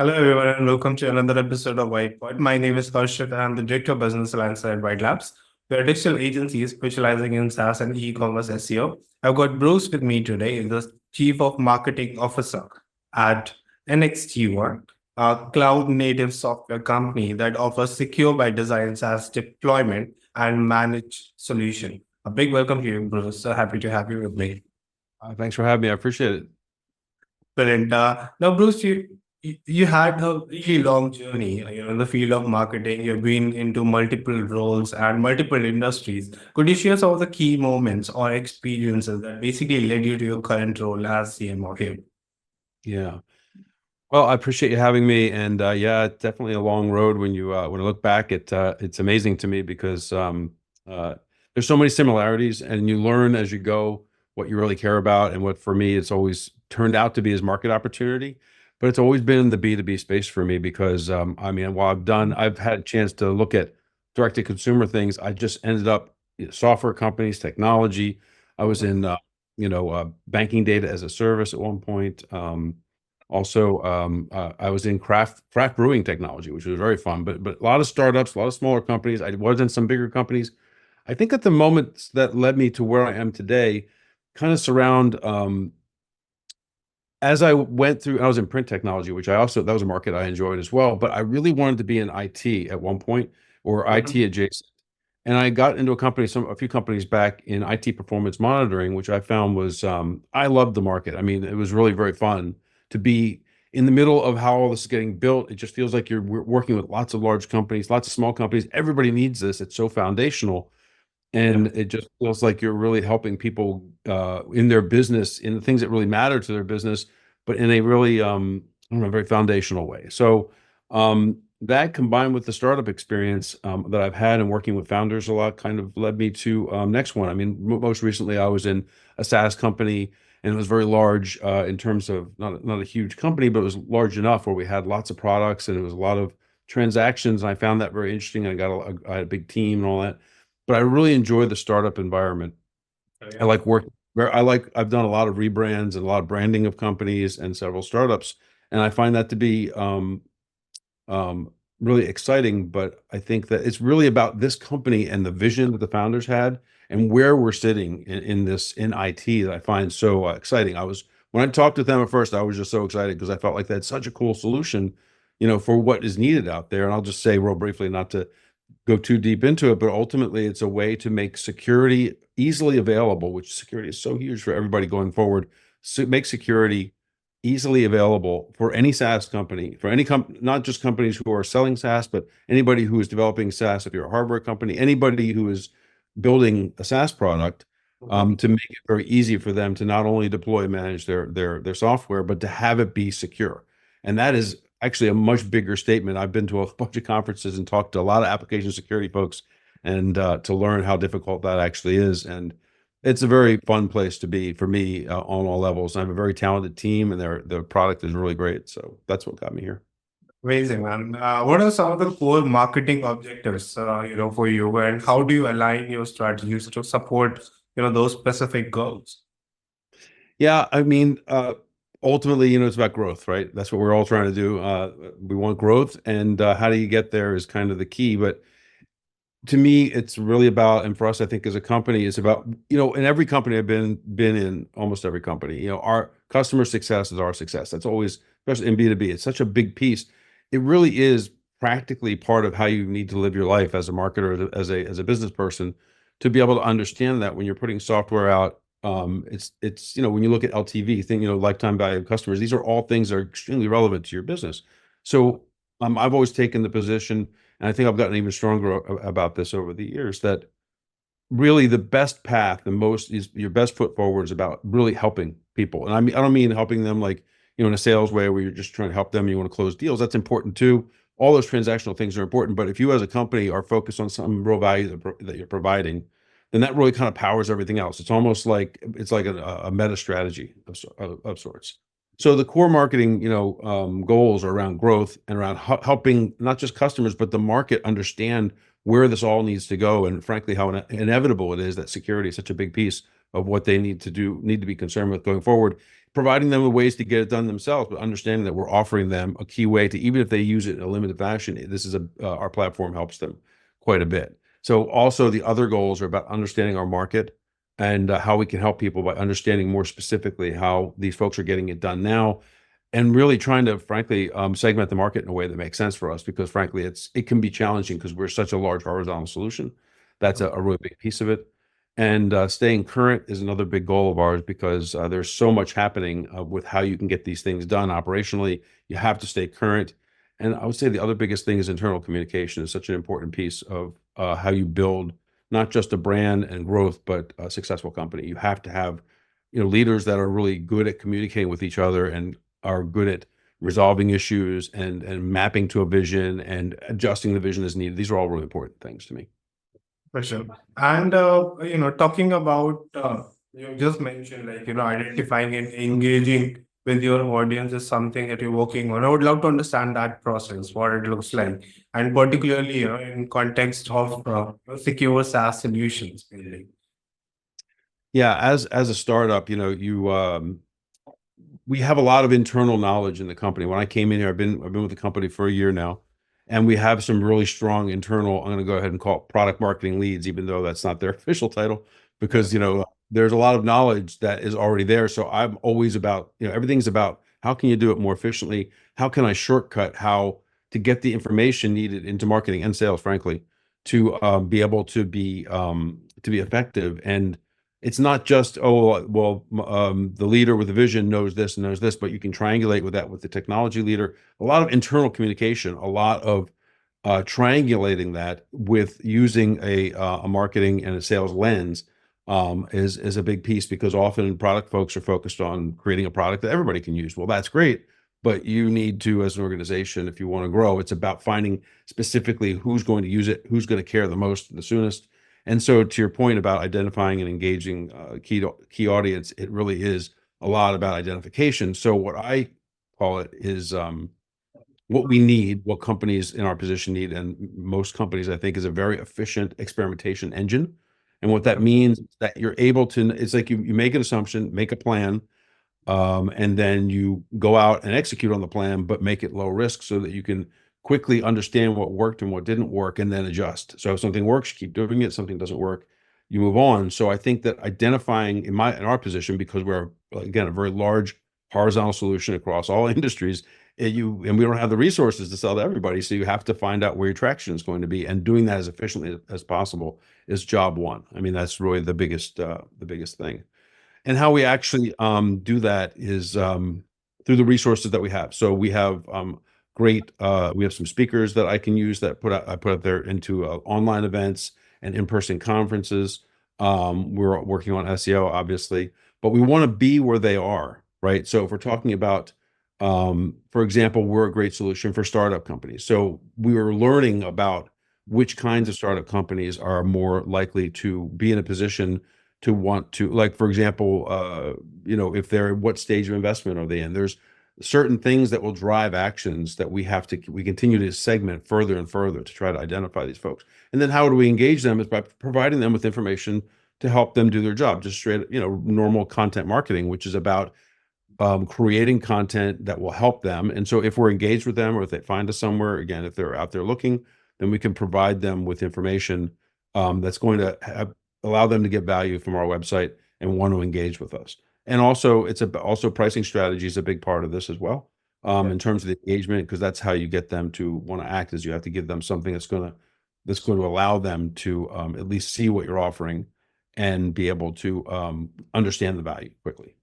Hello, everyone, and welcome to another episode of WYTPod. My name is Harshit. I'm the Director of Business Alliance at Wytlabs. We're a digital agency specializing in SaaS and e-commerce SEO. I've got Bruce with me today, the Chief of Marketing Officer at NXT1, a cloud-native software company that offers secure by design SaaS deployment and managed solution. A big welcome to you, Bruce. So happy to have you with me. Thanks for having me. I appreciate it. Brilliant. Now, Bruce, you had a really long journey, in the field of marketing. You've been into multiple roles and multiple industries. Could you share some of the key moments or experiences that basically led you to your current role as CMO here? Yeah. Well, I appreciate you having me. And yeah, it's definitely a long road. When I look back, it's amazing to me because there's so many similarities, and you learn as you go what you really care about. And what for me, it's always turned out to be is market opportunity. But it's always been the B2B space for me because I mean, while I've had a chance to look at direct to consumer things. I just ended up software companies, technology. I was in banking data as a service at one point. I was in craft brewing technology, which was very fun. But a lot of startups, a lot of smaller companies. I was in some bigger companies. I think at the moments that led me to where I am today, kind of surround as I went through. I was in print technology, which that was a market I enjoyed as well. But I really wanted to be in IT at one point, or IT adjacent. And I got into a few companies back in IT performance monitoring, which I found was, I loved the market. I mean, it was really very fun to be in the middle of how all this is getting built. It just feels like you're working with lots of large companies, lots of small companies. Everybody needs this. It's so foundational. And it just feels like you're really helping people in their business, in the things that really matter to their business, but in a really, I don't know, very foundational way. So that combined with the startup experience that I've had and working with founders a lot kind of led me to next one. I mean, most recently I was in a SaaS company, and it was very large in terms of not a huge company, but it was large enough where we had lots of products and it was a lot of transactions. And I found that very interesting. I had a big team and all that, but I really enjoy the startup environment. I like work where I've done a lot of rebrands and a lot of branding of companies and several startups. And I find that to be really exciting. But I think that it's really about this company and the vision that the founders had and where we're sitting in IT that I find so exciting. When I talked with them at first, I was just so excited because I felt like that's such a cool solution, for what is needed out there. And I'll just say real briefly, not to go too deep into it, but ultimately it's a way to make security easily available, which security is so huge for everybody going forward. So make security easily available for any SaaS company, for any not just companies who are selling SaaS, but anybody who is developing SaaS. If you're a hardware company, anybody who is building a SaaS product, to make it very easy for them to not only deploy and manage their software, but to have it be secure. And that is actually a much bigger statement. I've been to a bunch of conferences and talked to a lot of application security folks, and to learn how difficult that actually is. And it's a very fun place to be for me on all levels. I have a very talented team, and the product is really great. So that's what got me here. Amazing, man. What are some of the core marketing objectives, for you, and how do you align your strategies to support, those specific goals? Yeah, I mean, ultimately, it's about growth, right? That's what we're all trying to do. We want growth, and how do you get there is kind of the key. But to me, it's really about, and for us, I think as a company, it's about, in every company I've been in, almost every company, our customer success is our success. That's always, especially in B2B, it's such a big piece. It really is practically part of how you need to live your life as a marketer, as a business person, to be able to understand that when you're putting software out, it's when you look at LTV, lifetime value of customers, these are all things that are extremely relevant to your business. So I've always taken the position, and I think I've gotten even stronger about this over the years, that really the best path, is your best foot forward is about really helping people. And I don't mean helping them like, in a sales way where you're just trying to help them, you want to close deals. That's important too. All those transactional things are important. But if you as a company are focused on some real value that you're providing, then that really kind of powers everything else. It's almost like a meta strategy of sorts. So the core marketing, goals are around growth and around helping not just customers, but the market understand where this all needs to go, and frankly, how inevitable it is that security is such a big piece of what they need to be concerned with going forward. providing them with ways to get it done themselves, but understanding that we're offering them a key way to, even if they use it in a limited fashion, this is our platform helps them quite a bit. So also the other goals are about understanding our market and how we can help people by understanding more specifically how these folks are getting it done now, and really trying to, frankly, segment the market in a way that makes sense for us, because frankly, it can be challenging because we're such a large horizontal solution. That's a really big piece of it. And staying current is another big goal of ours, because there's so much happening with how you can get these things done operationally. You have to stay current. And I would say the other biggest thing is internal communication is such an important piece of how you build not just a brand and growth, but a successful company. You have to have, leaders that are really good at communicating with each other and are good at resolving issues and mapping to a vision and adjusting the vision as needed. These are all really important things to me. For sure. And talking about you just mentioned, like, identifying and engaging with your audience is something that you're working on. I would love to understand that process, what it looks like, and particularly, in context of secure SaaS solutions. Really. Yeah, as a startup, we have a lot of internal knowledge in the company. When I came in here, I've been with the company for a year now, and we have some really strong internal, I'm going to go ahead and call it product marketing leads, even though that's not their official title, because there's a lot of knowledge that is already there. So I'm always about, everything's about how can you do it more efficiently? How can I shortcut how to get the information needed into marketing and sales, frankly, to be able to be effective. And it's not just, the leader with the vision knows this and knows this, but you can triangulate with that with the technology leader. A lot of internal communication, a lot of triangulating that with using a marketing and a sales lens is a big piece, because often product folks are focused on creating a product that everybody can use. Well, that's great, but you need to, as an organization, if you want to grow, it's about finding specifically who's going to use it, who's going to care the most, the soonest. And so, to your point about identifying and engaging key audience, it really is a lot about identification. So what I call it is what we need, what companies in our position need, and most companies, I think, is a very efficient experimentation engine. And what that means is that you're able to, it's like you make an assumption, make a plan, and then you go out and execute on the plan, but make it low risk so that you can quickly understand what worked and what didn't work, and then adjust. So if something works, you keep doing it. Something doesn't work, you move on. So I think that identifying in our position, because we're, again, a very large horizontal solution across all industries, and we don't have the resources to sell to everybody. So you have to find out where your traction is going to be, and doing that as efficiently as possible is job one. I mean, that's really the biggest thing. And how we actually do that is through the resources that we have. So we have we have some speakers that I can use that I put out there into online events and in-person conferences. We're working on SEO, obviously, but we want to be where they are, right? So if we're talking about, for example, we're a great solution for startup companies. So we were learning about which kinds of startup companies are more likely to be in a position to want to, like, for example, if they're, what stage of investment are they in? There's certain things that will drive actions that we continue to segment further and further to try to identify these folks. And then how do we engage them? Is by providing them with information to help them do their job, just straight, normal content marketing, which is about creating content that will help them. And so if we're engaged with them, or if they find us somewhere, again, if they're out there looking, then we can provide them with information that's going to allow them to get value from our website and want to engage with us. And also, also pricing strategy is a big part of this as well, in terms of the engagement, because that's how you get them to want to act. Is you have to give them something that's going to allow them to at least see what you're offering and be able to understand the value quickly.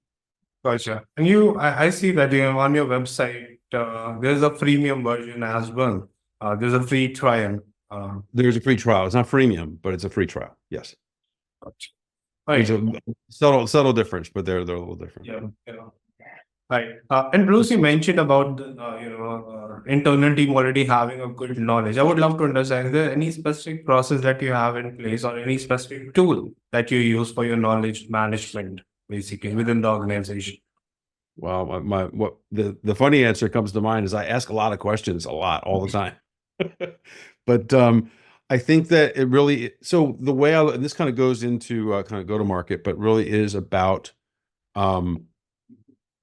Gotcha. And I see that on your website, there's a freemium version as well. There's a free trial. There's a free trial. It's not freemium, but it's a free trial. Yes. Gotcha. There's a subtle difference, but they're a little different. Yeah. Right. And Bruce, you mentioned about the internal team already having a good knowledge. I would love to understand, is there any specific process that you have in place, or any specific tool that you use for your knowledge management, basically, within the organization? Well, what the funny answer comes to mind is I ask a lot of questions all the time. But I think that it really, so the way and this kind of goes into kind of go to market, but really is about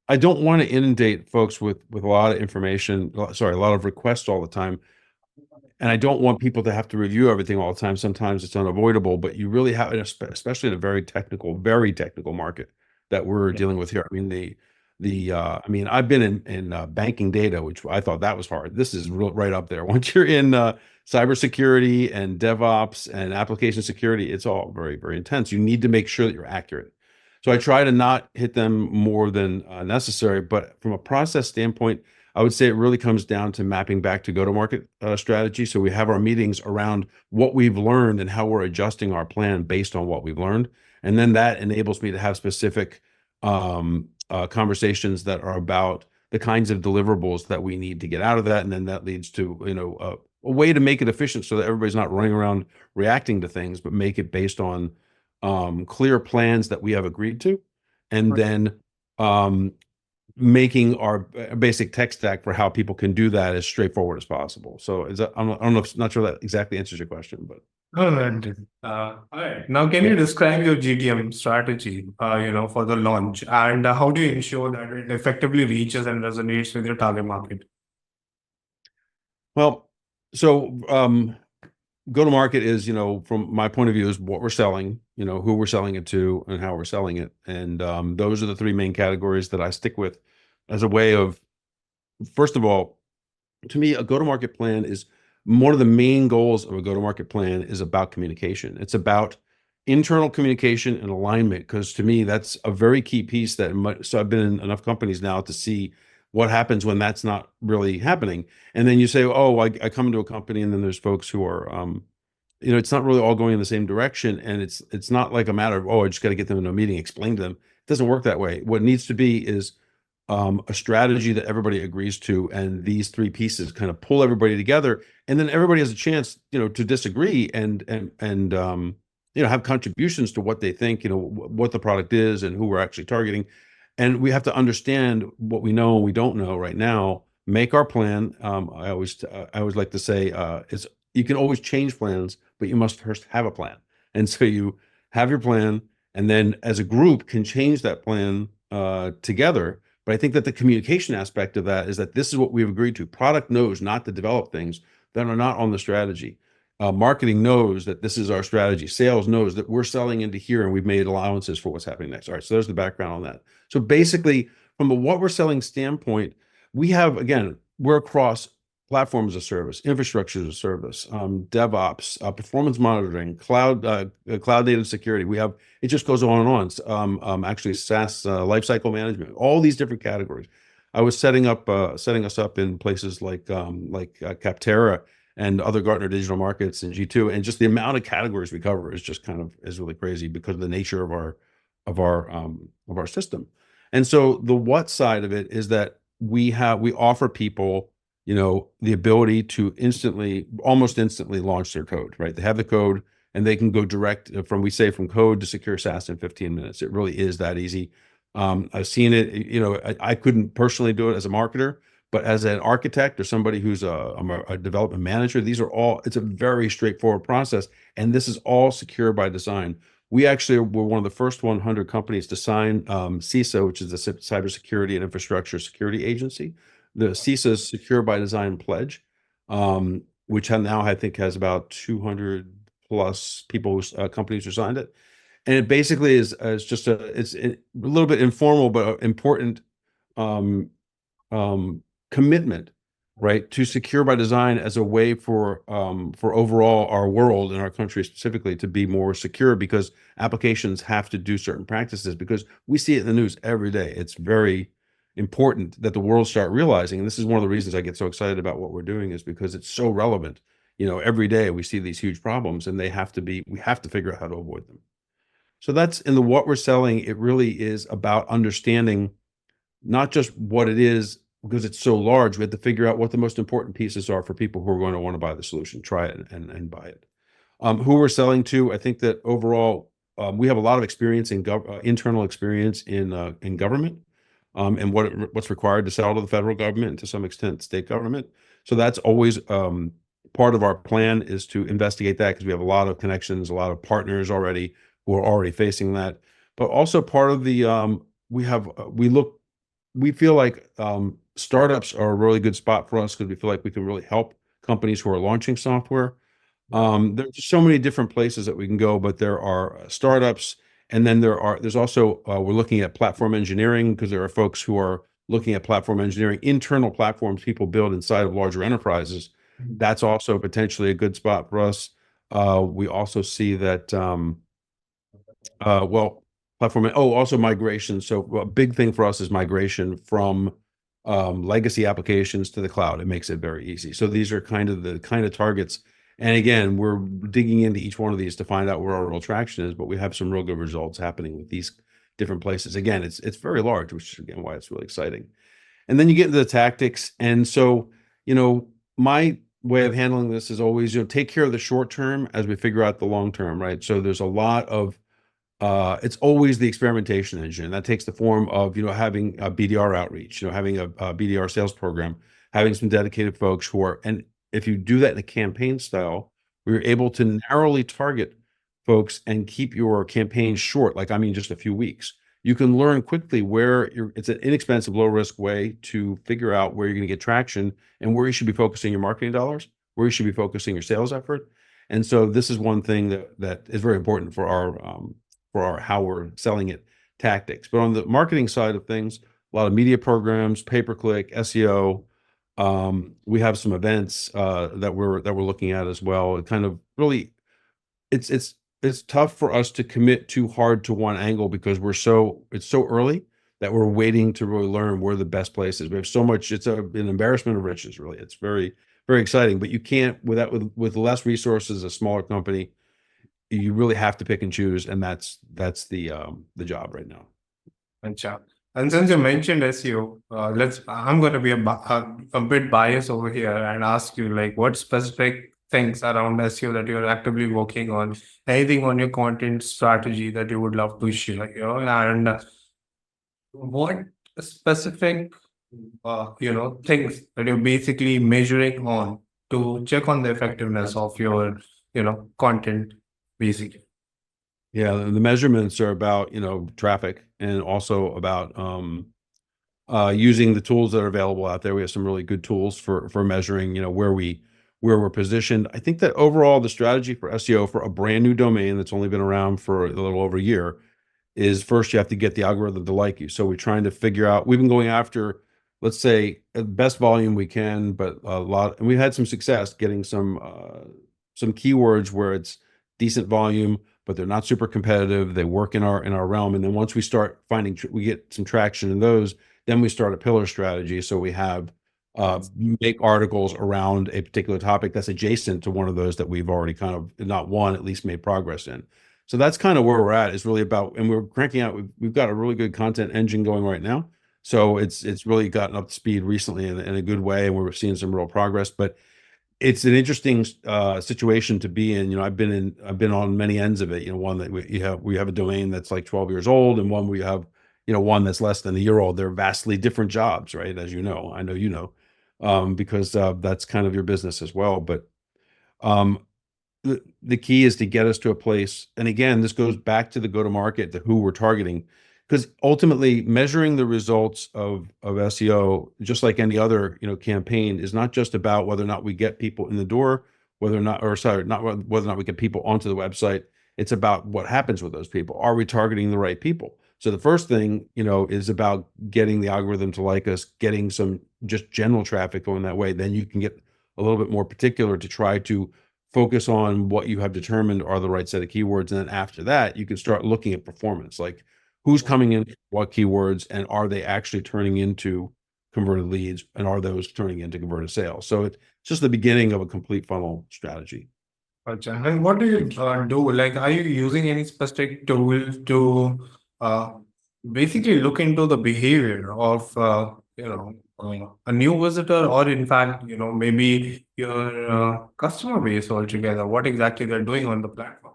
I don't want to inundate folks with a lot of information, sorry, a lot of requests all the time. And I don't want people to have to review everything all the time. Sometimes it's unavoidable, but you really have, especially in a very technical market that we're Yeah. dealing with here. I mean, I mean, I've been in banking data, which I thought that was hard. This is right up there. Once you're in cybersecurity and DevOps and application security, it's all very, very intense. You need to make sure that you're accurate. So I try to not hit them more than necessary. But from a process standpoint, I would say it really comes down to mapping back to go-to-market strategy. So we have our meetings around what we've learned and how we're adjusting our plan based on what we've learned. And then that enables me to have specific conversations that are about the kinds of deliverables that we need to get out of that. And then that leads to, a way to make it efficient so that everybody's not running around reacting to things, but make it based on clear plans that we have agreed to. And Right. then making our basic tech stack for how people can do that as straightforward as possible. So I don't know, not sure that exactly answers your question, but. No, no, it did. All right. Now, can you describe your GTM strategy, for the launch, and how do you ensure that it effectively reaches and resonates with your target market? Well, so go to market is, from my point of view, is what we're selling, who we're selling it to and how we're selling it. And those are the three main categories that I stick with as a way of, first of all, to me, a go-to-market plan is one of the main goals of a go-to-market plan is about communication. It's about internal communication and alignment, because to me, that's a very key piece so I've been in enough companies now to see what happens when that's not really happening. And then you say, oh, I come into a company and then there's folks who are, it's not really all going in the same direction. And it's not like a matter of, oh, I just got to get them into a meeting, explain to them. It doesn't work that way. What needs to be is a strategy that everybody agrees to, and these three pieces kind of pull everybody together, and then everybody has a chance, to disagree and have contributions to what they think, what the product is and who we're actually targeting. And we have to understand what we know and we don't know right now, make our plan. I always like to say, is you can always change plans, but you must first have a plan. And so you have your plan, and then as a group can change that plan together. But I think that the communication aspect of that is that this is what we've agreed to. Product knows not to develop things that are not on the strategy. Marketing knows that this is our strategy. Sales knows that we're selling into here and we've made allowances for what's happening next. All right, so there's the background on that. So basically, from a what we're selling standpoint, we have, again, we're across platform as a service, infrastructure as a service, DevOps, performance monitoring, cloud data security. It just goes on and on. Actually, SaaS lifecycle management, all these different categories. I was setting us up in places like Capterra and other Gartner digital markets and G2, and just the amount of categories we cover is really crazy because of the nature of our system. And so the what side of it is that we offer people the ability to almost instantly launch their code, right? They have the code and they can go direct from code to secure SaaS in 15 minutes. It really is that easy. I've seen it, I couldn't personally do it as a marketer, but as an architect or somebody who's a development manager, it's a very straightforward process. And this is all secure by design. We actually were one of the first 100 companies to sign CISA, which is the Cybersecurity and Infrastructure Security Agency. The CISA's Secure by Design pledge, which now I think has about 200 plus companies who signed it. And it basically is just it's a little bit informal, but important commitment, right, to secure by design as a way for overall our world and our country specifically to be more secure, because applications have to do certain practices, because we see it in the news every day. It's very important that the world start realizing, and this is one of the reasons I get so excited about what we're doing, is because it's so relevant. Every day we see these huge problems, and we have to figure out how to avoid them. So that's in the what we're selling. It really is about understanding not just what it is, because it's so large. We have to figure out what the most important pieces are for people who are going to want to buy the solution, try it and buy it. Who we're selling to, I think that overall, we have a lot of experience internal experience in government. And what's required to sell to the federal government and to some extent state government. So that's always part of our plan, is to investigate that, because we have a lot of connections, a lot of partners already who are already facing that. But also part of the we look we feel like startups are a really good spot for us because we feel like we can really help companies who are launching software. There's so many different places that we can go, but there are startups, and then there's also we're looking at platform engineering because there are folks who are looking at platform engineering, internal platforms people build inside of larger enterprises. That's also potentially a good spot for us. We also see that well, platform. Oh, also migration. So a big thing for us is migration from legacy applications to the cloud. It makes it very easy. So these are kind of the targets. And again, we're digging into each one of these to find out where our real traction is, but we have some real good results happening with these different places. Again, it's very large, which is again why it's really exciting. And then you get into the tactics. And so, my way of handling this is always, take care of the short term as we figure out the long term, right? So there's a lot of it's always the experimentation engine. That takes the form of, having a BDR outreach, having a BDR sales program, having some dedicated folks who are, and if you do that in a campaign style, we're able to narrowly target folks and keep your campaign short. Like, I mean, just a few weeks. You can learn quickly it's an inexpensive, low risk way to figure out where you're going to get traction and where you should be focusing your marketing dollars, where you should be focusing your sales effort. And so this is one thing that is very important for our how we're selling it tactics. But on the marketing side of things, a lot of media programs, pay-per-click, SEO. We have some events that we're looking at as well. It kind of really, it's tough for us to commit too hard to one angle because it's so early that we're waiting to really learn where the best place is. We have so much. It's an embarrassment of riches, really. It's very, very exciting, but you can't with less resources, a smaller company. You really have to pick and choose, and that's the job right now. Gotcha. And since you mentioned SEO, I'm going to be a bit biased over here and ask you, like, what specific things around SEO that you're actively working on, anything on your content strategy that you would love to share, and what specific, things that you're basically measuring on to check on the effectiveness of your, content, basically. Yeah, the measurements are about, traffic and also about using the tools that are available out there. We have some really good tools for measuring, where we're positioned. I think that overall the strategy for SEO for a brand new domain that's only been around for a little over a year is first you have to get the algorithm to like you. So we're trying to figure out, we've been going after, let's say, the best volume we can, but and we've had some success getting some keywords where it's decent volume, but they're not super competitive. They work in our realm. And then once we start we get some traction in those, then we start a pillar strategy. So we have make articles around a particular topic that's adjacent to one of those that we've already kind of, not one, at least made progress in. So that's kind of where we're at. Is really about, and we're cranking out. We've got a really good content engine going right now. So it's really gotten up to speed recently in a good way, and we're seeing some real progress. But it's an interesting situation to be in. I've been on many ends of it. One that we have a domain that's like 12 years old, and one we have, one that's less than a year old. They're vastly different jobs, right? As you know, I know because that's kind of your business as well. But the key is to get us to a place, and again, this goes back to the go-to-market, to who we're targeting, because ultimately measuring the results of SEO, just like any other campaign, is not just about whether or not we get people in the door, whether or not we get people onto the website. It's about what happens with those people. Are we targeting the right people? So the first thing is about getting the algorithm to like us, getting some just general traffic going that way. Then you can get a little bit more particular to try to focus on what you have determined are the right set of keywords. And then after that, you can start looking at performance, like who's coming in, what keywords, and are they actually turning into converted leads, and are those turning into converted sales? So it's just the beginning of a complete funnel strategy. Gotcha. And what do you do? Like, are you using any specific tool to basically look into the behavior of a new visitor, or in fact, maybe your customer base altogether? What exactly they're doing on the platform?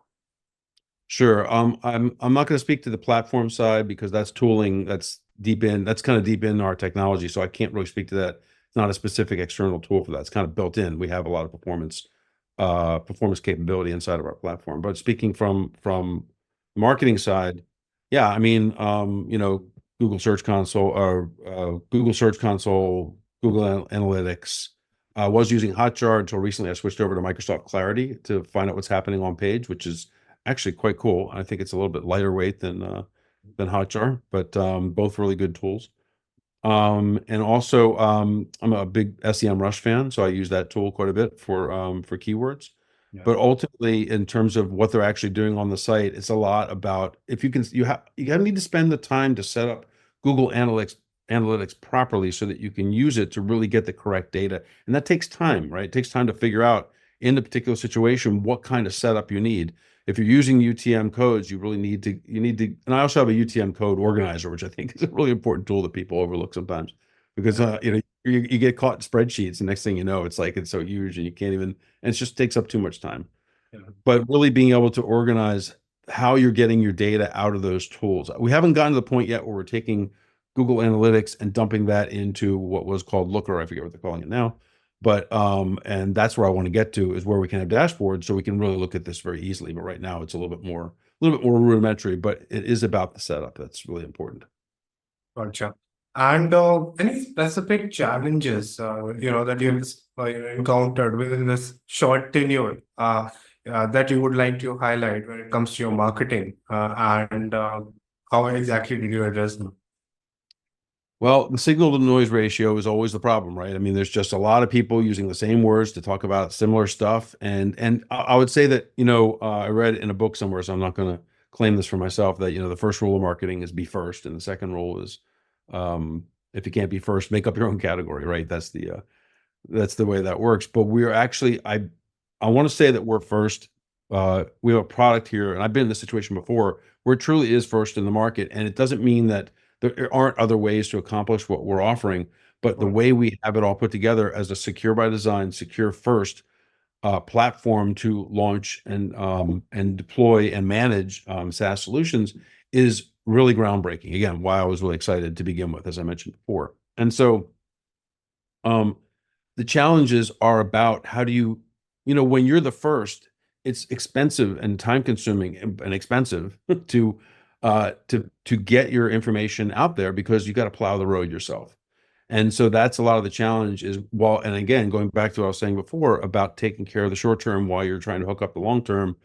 Sure. I'm not going to speak to the platform side because that's tooling that's kind of deep in our technology. So I can't really speak to that. It's not a specific external tool for that. It's kind of built in. We have a lot of performance capability inside of our platform. But speaking from the marketing side, yeah, I mean, Google Search Console or Google Search Console, Google Analytics. I was using Hotjar until recently. I switched over to Microsoft Clarity to find out what's happening on page, which is actually quite cool. I think it's a little bit lighter weight than Hotjar, but both really good tools. And also, I'm a big SEMrush fan, so I use that tool quite a bit for keywords. Yeah. But ultimately, in terms of what they're actually doing on the site, it's a lot about if you need to spend the time to set up Google Analytics properly so that you can use it to really get the correct data. And that takes time, right? It takes time to figure out in the particular situation what kind of setup you need. If you're using UTM codes, you really need to, and I also have a UTM code organizer, which I think is a really important tool that people overlook sometimes because, you get caught in spreadsheets and next thing you know, it's so huge and you can't even, and it just takes up too much time. Yeah. But really being able to organize how you're getting your data out of those tools. We haven't gotten to the point yet where we're taking Google Analytics and dumping that into what was called Looker. I forget what they're calling it now. But and that's where I want to get to, is where we can have dashboards so we can really look at this very easily. But right now it's a little bit more rudimentary, but it is about the setup that's really important. Gotcha. And any specific challenges, that you've encountered within this short tenure that you would like to highlight when it comes to your marketing, and how exactly did you address them? Well, the signal to noise ratio is always the problem, right? I mean, there's just a lot of people using the same words to talk about similar stuff. And I would say that, I read in a book somewhere, so I'm not going to claim this for myself, that, the first rule of marketing is be first. And the second rule is, if you can't be first, make up your own category, right? That's the way that works. But we're actually, I want to say that we're first. We have a product here, and I've been in this situation before, where it truly is first in the market. And it doesn't mean that there aren't other ways to accomplish what we're offering, but the way we have it all put together as a secure by design, secure first platform to launch and deploy and manage SaaS solutions is really groundbreaking. Again, why I was really excited to begin with, as I mentioned before. And so the challenges are about how do you, when you're the first, it's expensive and time consuming and expensive to get your information out there because you got to plow the road yourself. And so that's a lot of the challenge is, and again, going back to what I was saying before about taking care of the short term while you're trying to hook up the long term,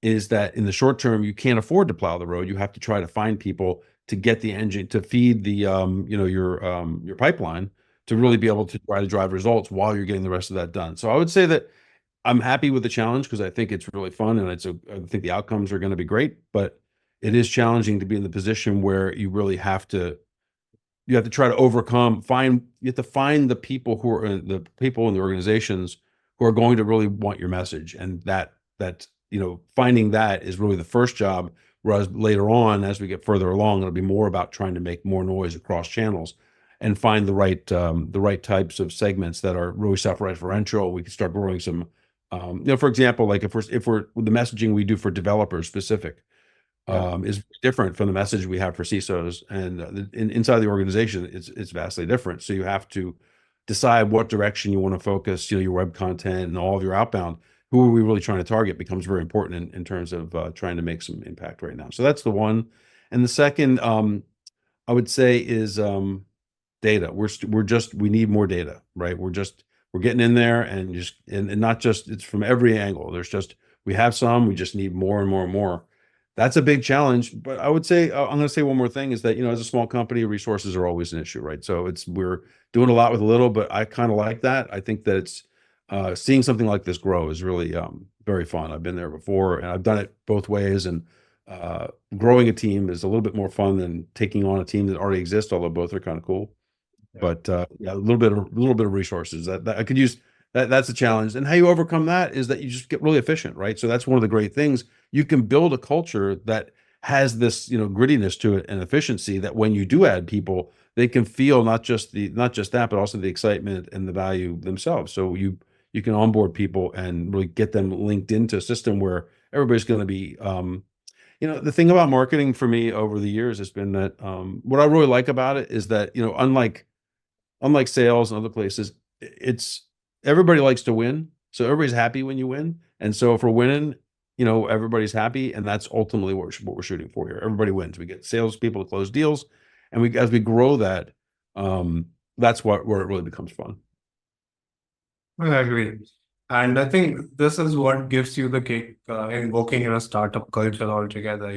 is that in the short term, you can't afford to plow the road. You have to try to find people to get the engine, to feed the, your pipeline, to really be able to try to drive results while you're getting the rest of that done. So I would say that I'm happy with the challenge because I think it's really fun and I think the outcomes are going to be great, but it is challenging to be in the position where you really have to try to you have to find the people who are the people in the organizations who are going to really want your message. And that finding that is really the first job, whereas later on, as we get further along, it'll be more about trying to make more noise across channels and find the right types of segments that are really self-referential. We can start growing some, for example, like if we're the messaging we do for developers specific, is different from the message we have for CISOs, and inside the organization, it's vastly different. So you have to decide what direction you want to focus, your web content and all of your outbound. Who are we really trying to target becomes very important in terms of trying to make some impact right now. So that's the one. And the second, I would say is data. We need more data, right? We're getting in there and not just, it's from every angle. We have some, we just need more and more and more. That's a big challenge, but I would say, I'm going to say one more thing is that, as a small company, resources are always an issue, right? So we're doing a lot with a little, but I kind of like that. I think that it's, seeing something like this grow is really very fun. I've been there before and I've done it both ways, and growing a team is a little bit more fun than taking on a team that already exists, although both are kind of cool. Yeah. But a little bit of resources that I could use. That's a challenge. And how you overcome that is that you just get really efficient, right? So that's one of the great things. You can build a culture that has this, grittiness to it and efficiency, that when you do add people, they can feel not just that, but also the excitement and the value themselves. So you can onboard people and really get them linked into a system where everybody's going to be, the thing about marketing for me over the years has been that what I really like about it is that, unlike sales and other places, it's everybody likes to win. So everybody's happy when you win. And so if we're winning, everybody's happy. And that's ultimately what we're shooting for here. Everybody wins. We get salespeople to close deals. And as we grow that, that's where it really becomes fun. I agree. And I think this is what gives you the kick in working in a startup culture altogether.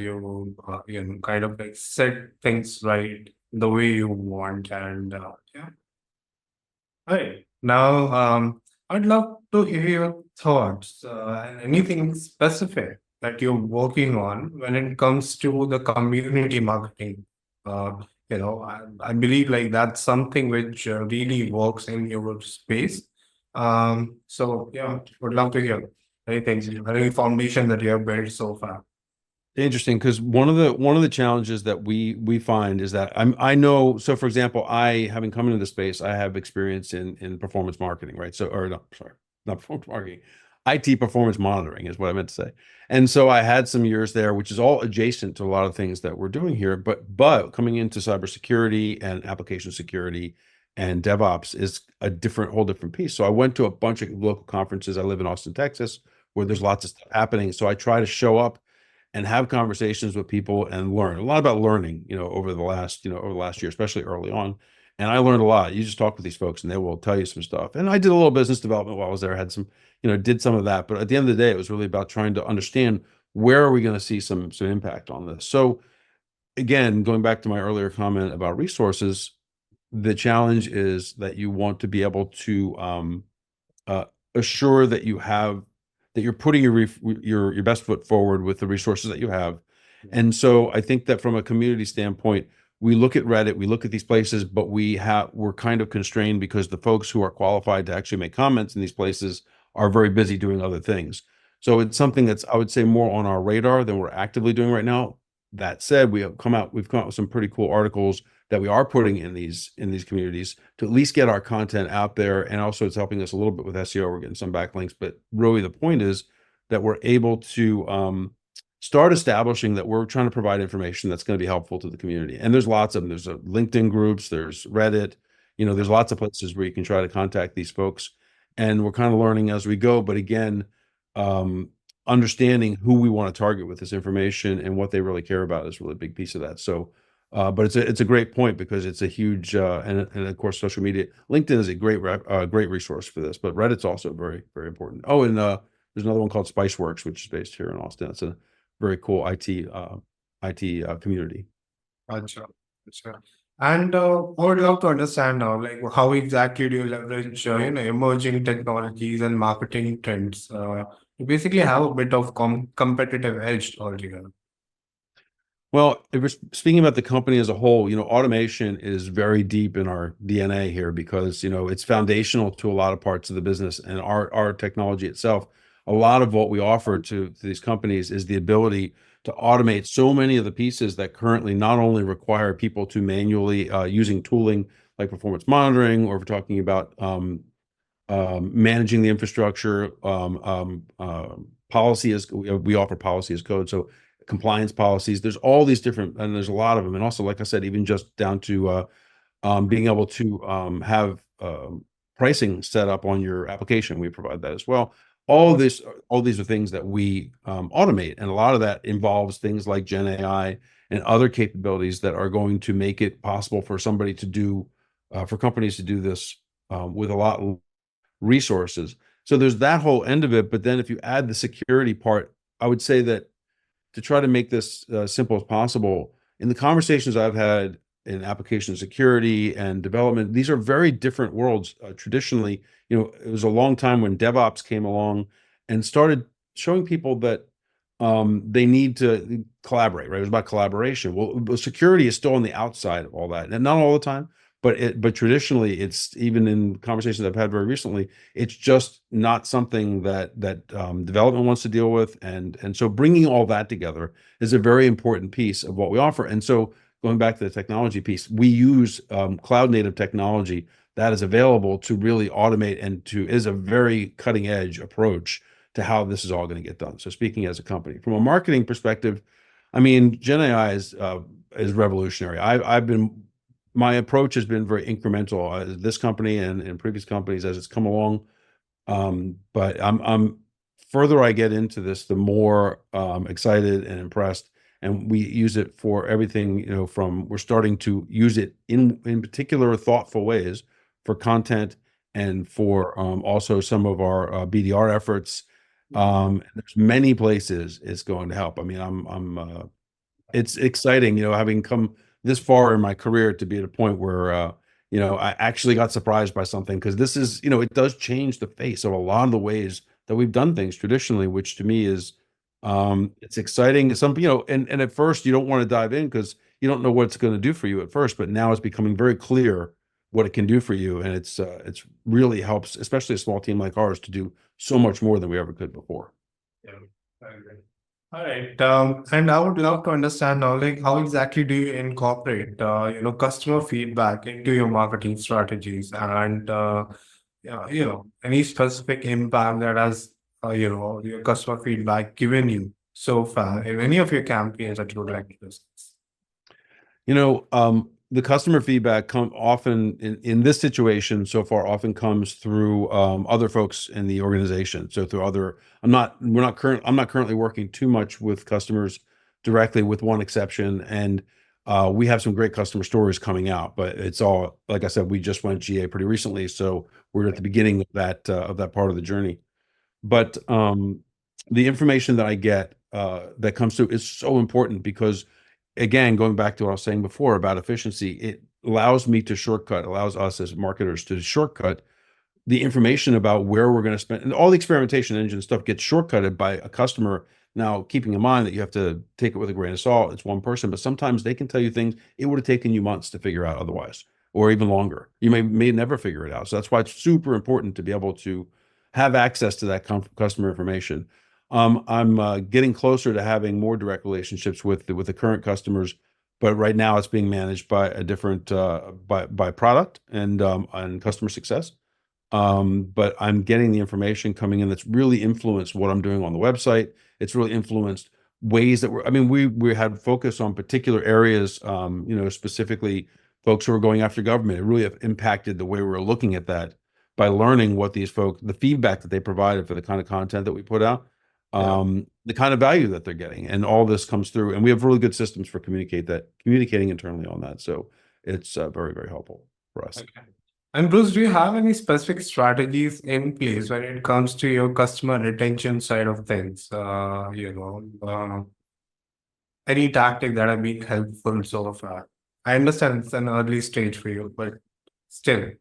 Kind of like set things right the way you want. And yeah. Right. Now, I'd love to hear your thoughts. Anything specific that you're working on when it comes to the community marketing? Uh, I believe like that's something which really works in your space. So yeah, would love to hear anything, any foundation that you have built so far. Interesting, because one of the challenges that we find is that I know, so for example, I, having come into the space, I have experience in performance marketing, right? So, or no, sorry, not performance marketing, IT performance monitoring is what I meant to say. And so I had some years there, which is all adjacent to a lot of things that we're doing here, but coming into cybersecurity and application security and DevOps is a whole different piece. So I went to a bunch of local conferences. I live in Austin, Texas, where there's lots of stuff happening. So I try to show up and have conversations with people and learn a lot about learning, over the last year, especially early on. And I learned a lot. You just talk with these folks and they will tell you some stuff. And I did a little business development while I was there, had some, did some of that. But at the end of the day, it was really about trying to understand where are we going to see some impact on this. So again, going back to my earlier comment about resources, the challenge is that you want to be able to uh, assure that you're putting your best foot forward with the resources that you have. And so I think that from a community standpoint, we look at Reddit, we look at these places, but we're kind of constrained because the folks who are qualified to actually make comments in these places are very busy doing other things. So it's something that's, I would say, more on our radar than we're actively doing right now. That said, we've come out with some pretty cool articles that we are putting in these communities to at least get our content out there. And also it's helping us a little bit with SEO. We're getting some backlinks, but really the point is that we're able to start establishing that we're trying to provide information that's going to be helpful to the community. And there's lots of them. There's LinkedIn groups, there's Reddit, there's lots of places where you can try to contact these folks. And we're kind of learning as we go. But again, understanding who we want to target with this information and what they really care about is really a big piece of that. So but it's a great point because it's a huge and of course social media. LinkedIn is a great resource for this, but Reddit's also very, very important. Oh, and there's another one called Spiceworks, which is based here in Austin. It's a very cool IT community. Gotcha. Gotcha. And I would love to understand now, like how exactly do you leverage, emerging technologies and marketing trends to basically have a bit of competitive edge altogether? Well, if we're speaking about the company as a whole, automation is very deep in our DNA here because, it's foundational to a lot of parts of the business and our technology itself. A lot of what we offer to these companies is the ability to automate so many of the pieces that currently not only require people to manually using tooling like performance monitoring, or if we're talking about managing the infrastructure, policy as we offer policy as code. So compliance policies, there's all these different, and there's a lot of them. And also, like I said, even just down to being able to have pricing set up on your application, we provide that as well. All these are things that we automate. And a lot of that involves things like Gen AI and other capabilities that are going to make it possible for somebody to do, for companies to do this with a lot of resources. So there's that whole end of it. But then if you add the security part, I would say that to try to make this simple as possible, in the conversations I've had in application security and development, these are very different worlds. Traditionally, it was a long time when DevOps came along and started showing people that they need to collaborate, right? It was about collaboration. Well, security is still on the outside of all that, and not all the time, but traditionally, it's, even in conversations I've had very recently, it's just not something that development wants to deal with, and so bringing all that together is a very important piece of what we offer. And so going back to the technology piece, we use cloud native technology that is available to really automate and is a very cutting edge approach to how this is all going to get done. So speaking as a company, from a marketing perspective, I mean, Gen AI is revolutionary. My approach has been very incremental. This company and previous companies as it's come along, but I'm further I get into this, the more excited and impressed and we use it for everything, from we're starting to use it in particular thoughtful ways for content and for also some of our BDR efforts. There's many places it's going to help. I mean, it's exciting, having come this far in my career to be at a point where, I actually got surprised by something, because this is, it does change the face of a lot of the ways that we've done things traditionally, which to me is, it's exciting. And at first you don't want to dive in because you don't know what it's going to do for you at first, but now it's becoming very clear what it can do for you. And it's really helps, especially a small team like ours, to do so much more than we ever could before. Yeah, I agree. All right. And I would love to understand now, like, how exactly do you incorporate, customer feedback into your marketing strategies, and, yeah, any specific impact that has, your customer feedback given you so far in any of your campaigns that you would like to discuss? The customer feedback come often in this situation so far often comes through other folks in the organization. So through other, I'm not currently working too much with customers directly, with one exception. And we have some great customer stories coming out, but it's all, like I said, we just went GA pretty recently. So we're at the beginning of that part of the journey. But the information that I get that comes through is so important, because again, going back to what I was saying before about efficiency, it allows us as marketers to shortcut the information about where we're going to spend, and all the experimentation engine stuff gets shortcutted by a customer. Now, keeping in mind that you have to take it with a grain of salt, it's one person, but sometimes they can tell you things it would have taken you months to figure out otherwise, or even longer. You may never figure it out. So that's why it's super important to be able to have access to that customer information. I'm getting closer to having more direct relationships with the current customers, but right now it's being managed by a different by product and customer success. But I'm getting the information coming in that's really influenced what I'm doing on the website. It's really influenced ways that we had focus on particular areas, specifically folks who are going after government. It really have impacted the way we're looking at that by learning what these folks, the feedback that they provided for the kind of content that we put out, the kind of value that they're getting, and all this comes through. And we have really good systems for communicating internally on that. So it's very, very helpful for us. Okay. And Bruce, do you have any specific strategies in place when it comes to your customer retention side of things? Any tactic that have been helpful so far? I understand it's an early stage for you, but still.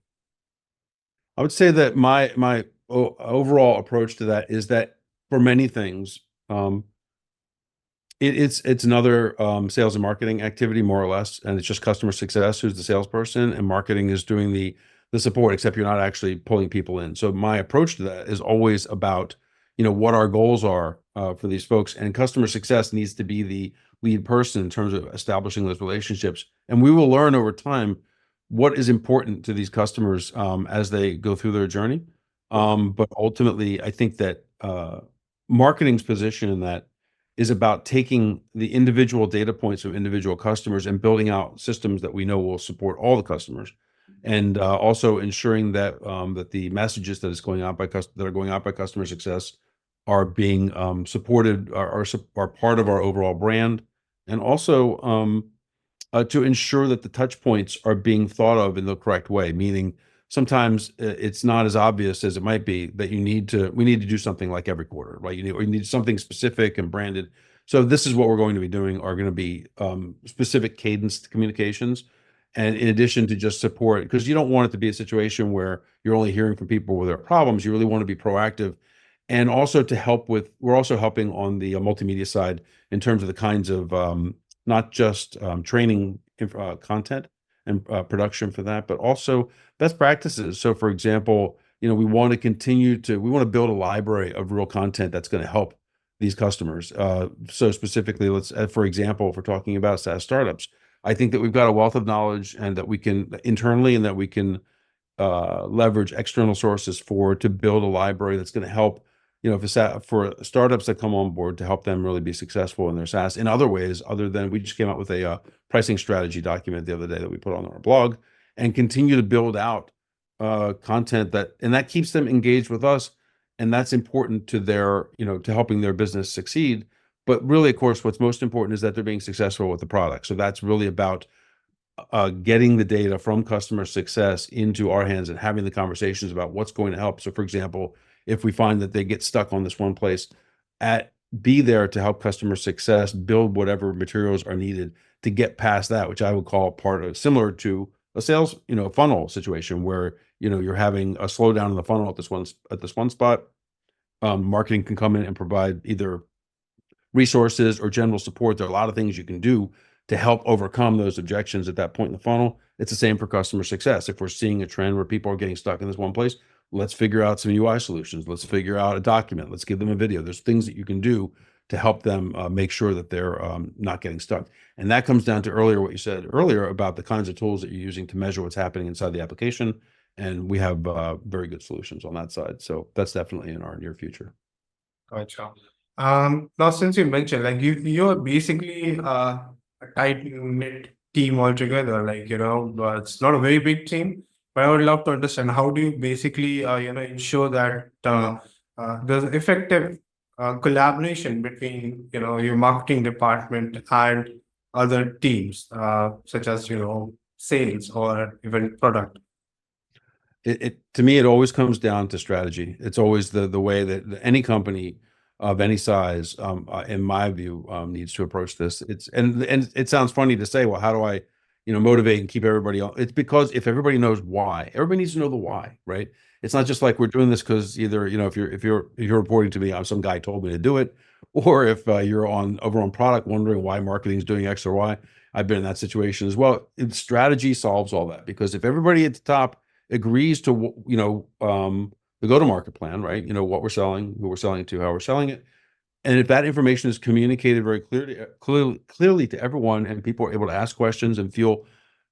I would say that my overall approach to that is that for many things, it's another sales and marketing activity, more or less, and it's just customer success who's the salesperson, and marketing is doing the support, except you're not actually pulling people in. So my approach to that is always about what our goals are for these folks, and customer success needs to be the lead person in terms of establishing those relationships. And we will learn over time what is important to these customers as they go through their journey. But ultimately, I think that marketing's position in that is about taking the individual data points of individual customers and building out systems that we know will support all the customers, and also ensuring that that the messages that are going out by customer success are being supported, are part of our overall brand, and also to ensure that the touch points are being thought of in the correct way. Meaning, sometimes it's not as obvious as it might be that we need to do something like every quarter, right? You need something specific and branded. So this is what we're going to be doing, are going to be specific cadenced communications. And in addition to just support, because you don't want it to be a situation where you're only hearing from people with their problems. You really want to be proactive. And also to help we're also helping on the multimedia side in terms of the kinds of not just training content and production for that, but also best practices. So for example, we want to build a library of real content that's going to help these customers. So specifically, for example, if we're talking about SaaS startups, I think that we've got a wealth of knowledge, and that we can internally, and that we can leverage external sources to build a library that's going to help, for startups that come on board, to help them really be successful in their SaaS in other ways, other than, we just came out with a pricing strategy document the other day that we put on our blog, and continue to build out content that keeps them engaged with us. And that's important to to helping their business succeed. But really, of course, what's most important is that they're being successful with the product. So that's really about getting the data from customer success into our hands and having the conversations about what's going to help. So, for example, if we find that they get stuck on this one place, be there to help customer success build whatever materials are needed to get past that, which I would call part of similar to a sales, funnel situation where you're having a slowdown in the funnel at this one spot. Marketing can come in and provide either resources or general support. There are a lot of things you can do to help overcome those objections at that point in the funnel. It's the same for customer success. If we're seeing a trend where people are getting stuck in this one place, let's figure out some UI solutions. Let's figure out a document. Let's give them a video. There's things that you can do to help them make sure that they're not getting stuck. And that comes down to what you said earlier about the kinds of tools that you're using to measure what's happening inside the application. And we have very good solutions on that side. So that's definitely in our near future. Gotcha. Now, since you mentioned, like you're basically a tight-knit team altogether, but it's not a very big team. But I would love to understand, how do you basically, ensure that there's effective collaboration between, your marketing department and other teams, such as, sales or even product? To me, it always comes down to strategy. It's always the way that any company of any size, in my view, needs to approach this. And it sounds funny to say, well, how do I, motivate and keep everybody on? It's because if everybody knows why, everybody needs to know the why, right? It's not just like we're doing this because either, if you're reporting to me, some guy told me to do it, or if you're over on product wondering why marketing is doing X or Y. I've been in that situation as well. Strategy solves all that, because if everybody at the top agrees to, the go-to-market plan, right? What we're selling, who we're selling to, how we're selling it. And if that information is communicated very clearly to everyone, and people are able to ask questions and feel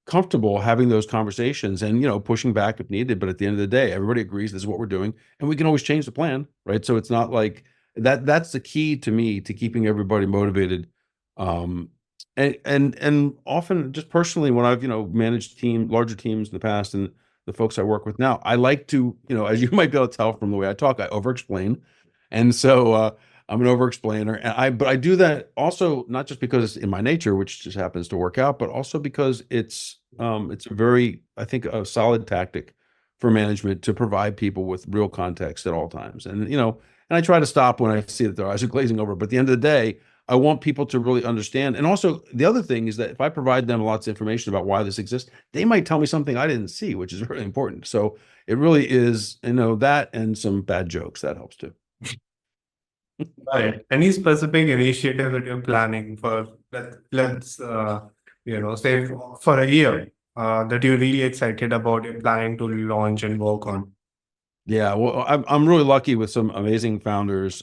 comfortable having those conversations and, pushing back if needed. But at the end of the day, everybody agrees this is what we're doing, and we can always change the plan, right? So it's not like that's the key to me to keeping everybody motivated. And often, just personally, when I've, managed larger teams in the past, and the folks I work with now, I like to, as you might be able to tell from the way I talk, I over-explain. And so I'm an over-explainer. But I do that also, not just because it's in my nature, which just happens to work out, but also because it's a very, I think, a solid tactic for management to provide people with real context at all times. And, and I try to stop when I see that their eyes are glazing over. But at the end of the day, I want people to really understand. And also, the other thing is that if I provide them lots of information about why this exists, they might tell me something I didn't see, which is really important. So it really is, that and some bad jokes, that helps too. Right. Any specific initiative that you're planning for, let's say for a year, that you're really excited about, you're planning to launch and work on? Yeah, well, I'm really lucky with some amazing founders.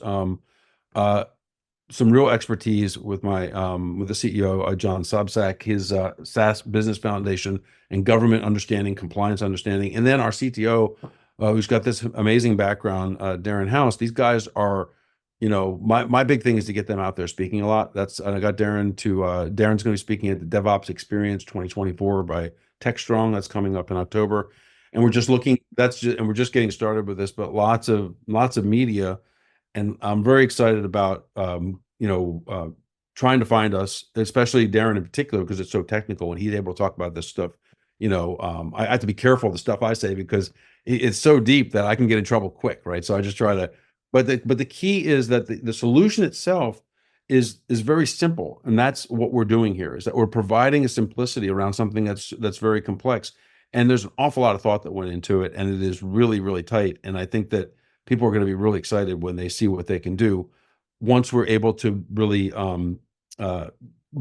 Some real expertise with with the CEO, John Sobczak, his SaaS Business Foundation and government understanding, compliance understanding, and then our CTO, who's got this amazing background, Darren House. These guys are, my big thing is to get them out there speaking a lot. I got Darren's going to be speaking at the DevOps Experience 2024 by TechStrong. That's coming up in October, and we're just getting started with this, but lots of media. And I'm very excited about, trying to find us, especially Darren in particular, because it's so technical and he's able to talk about this stuff. I have to be careful of the stuff I say because it's so deep that I can get in trouble quick, right? So I just try to, but the key is that the solution itself is very simple. And that's what we're doing here, is that we're providing a simplicity around something that's very complex. And there's an awful lot of thought that went into it, and it is really, really tight. And I think that people are going to be really excited when they see what they can do once we're able to really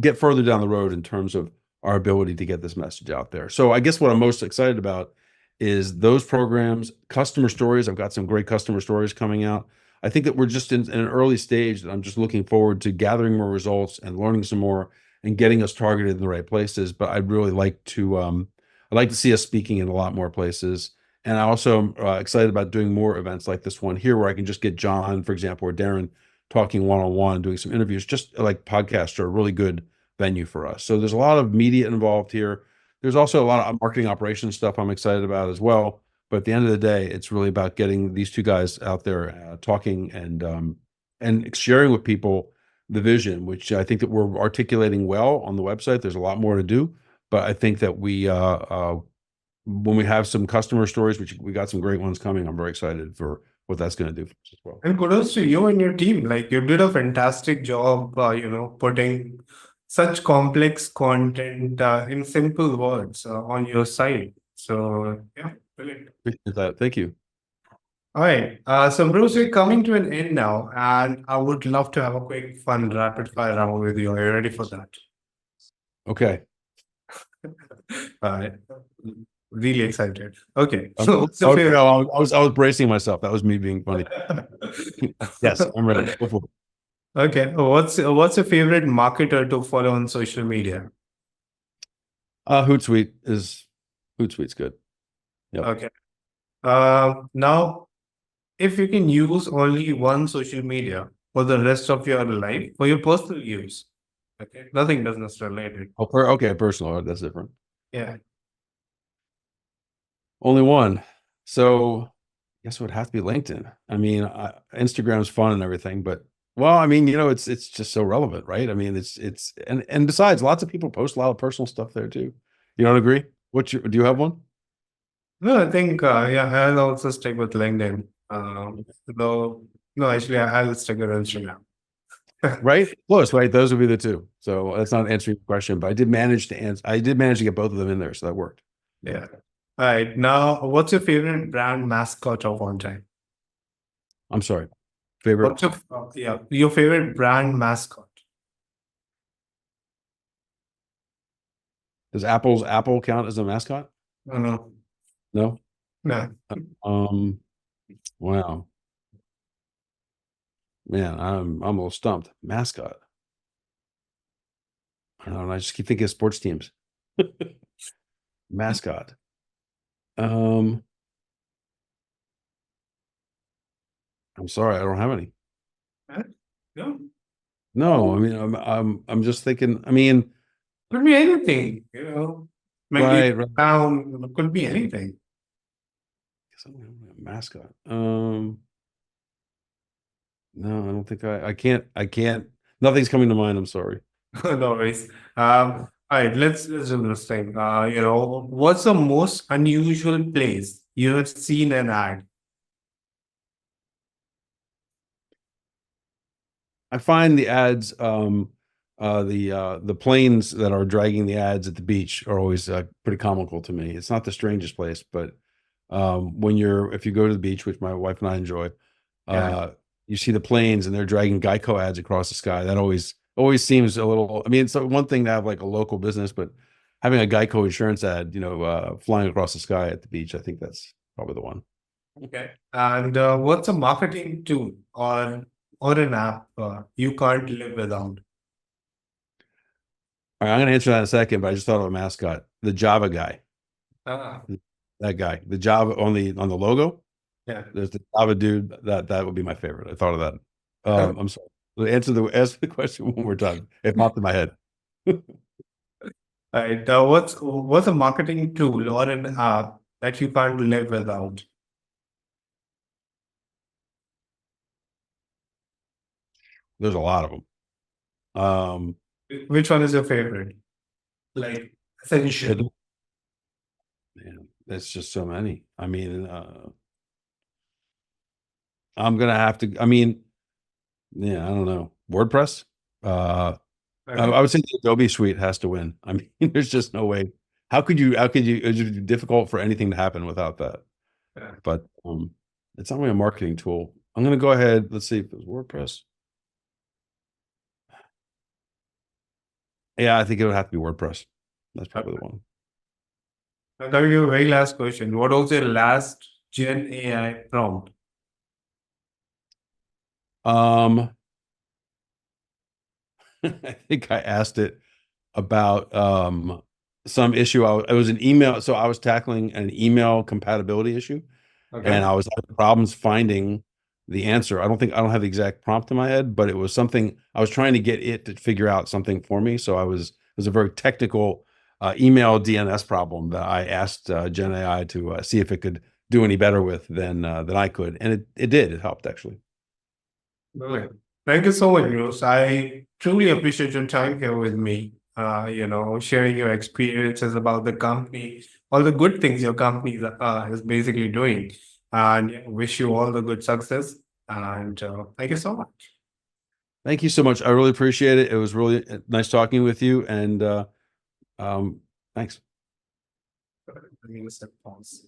get further down the road in terms of our ability to get this message out there. So I guess what I'm most excited about is those programs, customer stories. I've got some great customer stories coming out. I think that we're just in an early stage that I'm just looking forward to gathering more results and learning some more and getting us targeted in the right places. But I'd really like to, I'd like to see us speaking in a lot more places. And I also am excited about doing more events like this one here, where I can just get John, for example, or Darren talking one-on-one, doing some interviews. Just like podcasts are a really good venue for us. So there's a lot of media involved here. There's also a lot of marketing operations stuff I'm excited about as well. But at the end of the day, it's really about getting these two guys out there talking and sharing with people the vision, which I think that we're articulating well on the website. There's a lot more to do, but I think that when we have some customer stories, which we got some great ones coming, I'm very excited for what that's going to do for us as well. And kudos to you and your team. Like you did a fantastic job, putting such complex content in simple words on your site. So yeah, brilliant. Appreciate that. Thank you. All right. So Bruce, we're coming to an end now, and I would love to have a quick, fun, rapid fire round with you. Are you ready for that? Okay. All right. Really excited. Okay. I So what's your favorite? was bracing myself. That was me being funny. Yes, I'm ready. Go for it. Okay. What's your favorite marketer to follow on social media? Hootsuite's good. Yep. Okay. Now, if you can use only one social media for the rest of your life for your personal use, okay, nothing business related. Okay, personal. That's different. Yeah. Only one. So I guess it would have to be LinkedIn. I mean, Instagram's fun and everything, but well, I mean, it's just so relevant, right? I mean, and besides, lots of people post a lot of personal stuff there too. You don't agree? Do you have one? No, I think yeah, I'll also stick with LinkedIn. No, actually, I'll stick with Instagram. Right? Close, right? Those would be the two. So that's not answering your question, but I did manage to get both of them in there, so that worked. Yeah. All right. Now, what's your favorite brand mascot of all time? I'm sorry. Favorite? What's your favorite brand mascot? Does Apple count as a mascot? No. No? No. Wow. Man, I'm a little stumped. Mascot. I don't know. I just keep thinking of sports teams. Mascot. I'm sorry, I don't have any. No. No, I mean, I'm just thinking. I mean, Could be anything, Maybe right. town, could be anything. Mascot. No, I don't think I can't. Nothing's coming to mind. I'm sorry. No worries. All right, let's do this thing. What's the most unusual place you have seen an ad? I find the ads, the planes that are dragging the ads at the beach are always pretty comical to me. It's not the strangest place, but if you go to the beach, which my wife and I enjoy, you see the planes and they're dragging Geico ads across the sky. That always seems a little. I mean, it's one thing to have like a local business, but having a Geico insurance ad, flying across the sky at the beach, I think that's probably the one. Okay. And what's a marketing tool or an app you can't live without? All right, I'm going to answer that in a second, but I just thought of a mascot, the Java guy. That guy, the Java on the logo. Yeah. There's the Java dude. That would be my favorite. I thought of that. I'm sorry. Answer the question one more time. It popped in my head. All right. What's a marketing tool or an app that you can't live without? There's a lot of them. Which one is your favorite? Like essential. Man, there's just so many. I mean, I'm gonna have to. I mean, yeah, I don't know. WordPress. I would say the Adobe suite has to win. I mean, there's just no way. How could you? It's difficult for anything to happen without that. Yeah. But it's not really a marketing tool. I'm gonna go ahead. Let's see if it's WordPress. Yeah, I think it would have to be WordPress. That's probably the one. I'll give you a very last question. What was your last Gen AI prompt? I think I asked it about some issue. It was an email, so I was tackling an email compatibility issue, and I was having problems finding the answer. I don't have the exact prompt in my head, but it was something I was trying to get it to figure out something for me. So it was a very technical email DNS problem that I asked Gen AI to see if it could do any better with than I could, and it did. It helped actually. Brilliant. Thank you so much, Bruce. I truly appreciate your time here with me. Sharing your experiences about the company, all the good things your company is basically doing, and yeah, wish you all the good success. And thank you so much. Thank you so much. I really appreciate it. It was really nice talking with you, and thanks. I mean, it's a pause.